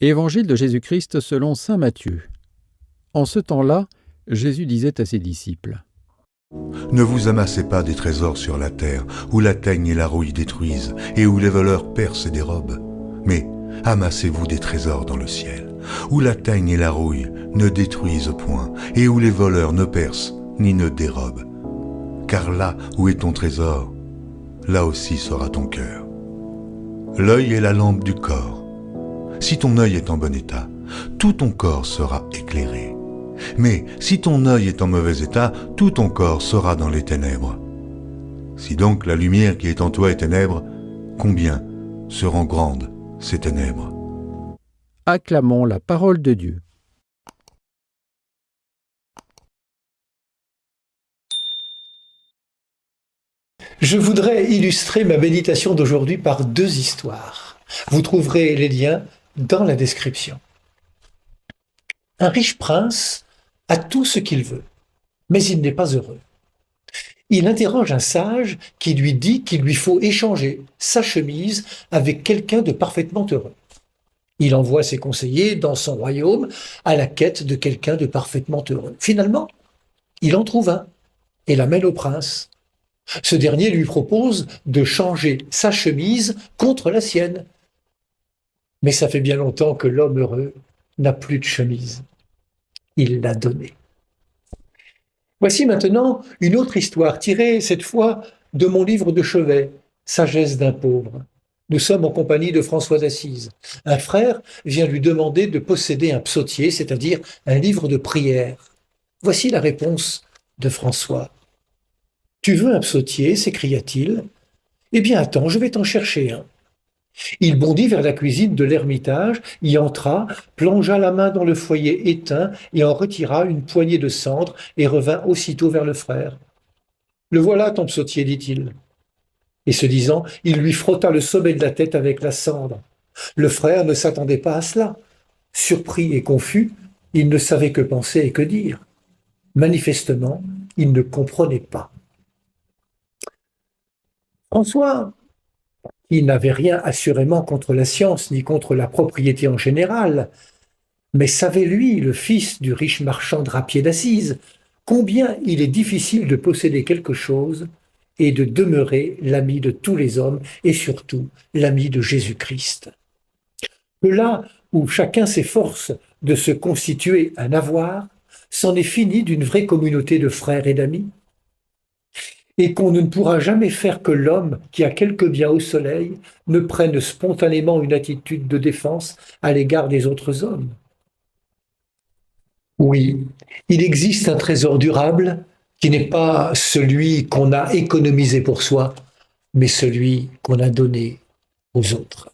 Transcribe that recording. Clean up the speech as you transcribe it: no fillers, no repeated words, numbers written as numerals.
Évangile de Jésus-Christ selon saint Matthieu. En ce temps-là, Jésus disait à ses disciples : Ne vous amassez pas des trésors sur la terre, où la teigne et la rouille détruisent, et où les voleurs percent et dérobent. Mais amassez-vous des trésors dans le ciel, où la teigne et la rouille ne détruisent point, et où les voleurs ne percent ni ne dérobent. Car là où est ton trésor, là aussi sera ton cœur. L'œil est la lampe du corps. Si ton œil est en bon état, tout ton corps sera éclairé. Mais si ton œil est en mauvais état, tout ton corps sera dans les ténèbres. Si donc la lumière qui est en toi est ténèbres, combien seront grandes ces ténèbres ? Acclamons la parole de Dieu. Je voudrais illustrer ma méditation d'aujourd'hui par deux histoires. Vous trouverez les liens dans la description. Un riche prince a tout ce qu'il veut, mais il n'est pas heureux. Il interroge un sage qui lui dit qu'il lui faut échanger sa chemise avec quelqu'un de parfaitement heureux. Il envoie ses conseillers dans son royaume à la quête de quelqu'un de parfaitement heureux. Finalement, il en trouve un et l'amène au prince. Ce dernier lui propose de changer sa chemise contre la sienne. Mais ça fait bien longtemps que l'homme heureux n'a plus de chemise. Il l'a donnée. Voici maintenant une autre histoire tirée cette fois de mon livre de chevet, Sagesse d'un pauvre. Nous sommes en compagnie de François d'Assise. Un frère vient lui demander de posséder un psautier, c'est-à-dire un livre de prière. Voici la réponse de François. « Tu veux un psautier » s'écria-t-il. « Eh bien attends, je vais t'en chercher un. » Il bondit vers la cuisine de l'ermitage, y entra, plongea la main dans le foyer éteint et en retira une poignée de cendre et revint aussitôt vers le frère. « Le voilà ton psautier, dit-il. » Et ce disant, il lui frotta le sommet de la tête avec la cendre. Le frère ne s'attendait pas à cela. Surpris et confus, il ne savait que penser et que dire. Manifestement, il ne comprenait pas. François, qui n'avait rien assurément contre la science ni contre la propriété en général, mais savait, lui, le fils du riche marchand drapier d'Assise, combien il est difficile de posséder quelque chose et de demeurer l'ami de tous les hommes et surtout l'ami de Jésus-Christ. Que là où chacun s'efforce de se constituer un avoir, c'en est fini d'une vraie communauté de frères et d'amis, et qu'on ne pourra jamais faire que l'homme qui a quelque bien au soleil ne prenne spontanément une attitude de défense à l'égard des autres hommes. Oui, il existe un trésor durable qui n'est pas celui qu'on a économisé pour soi, mais celui qu'on a donné aux autres.